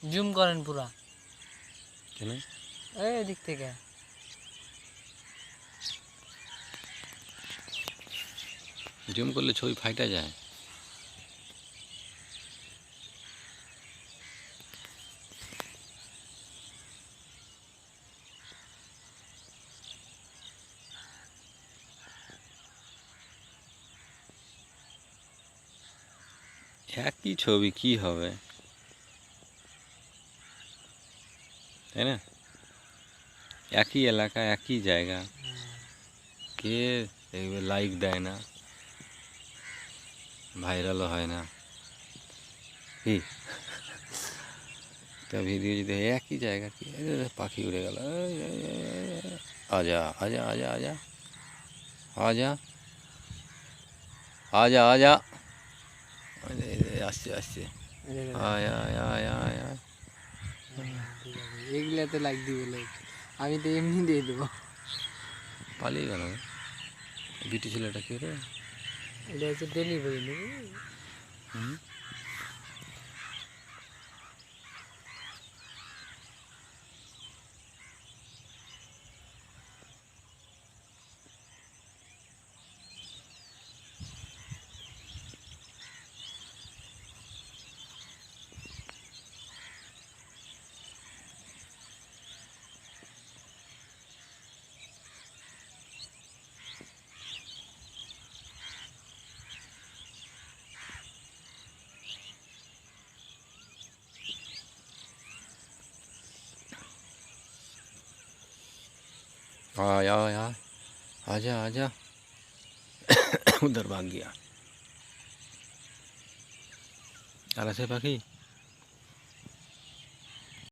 Zoom করেন পুরা। কেন? এই দিক থেকে জুম করলে ছবি ফাইটা যায়। একই ছবি কি হবে, তাই না? একই এলাকা, একই জায়গা, কে দেখবে লাইক দেয় না, ভাইরালও হয় না। কি একটা ভিডিও যদি একই জায়গা, কি পাখি উড়ে গেল, আজা আজা আজা আজা আজা আজা আজা, আসছে আসছে, আয় আয় আয় আয় আয়। এগুলাতে লাইক দিব লোক, আমি তো এমনি দিয়ে দেবো। পালিয়ে গেল বিটি ছেলেটা, কে রে? এটা হচ্ছে ডেলিভারি নেবে। হুম। आय आय आय, आजा आजा, उधर भाग गया। आला से पाखी।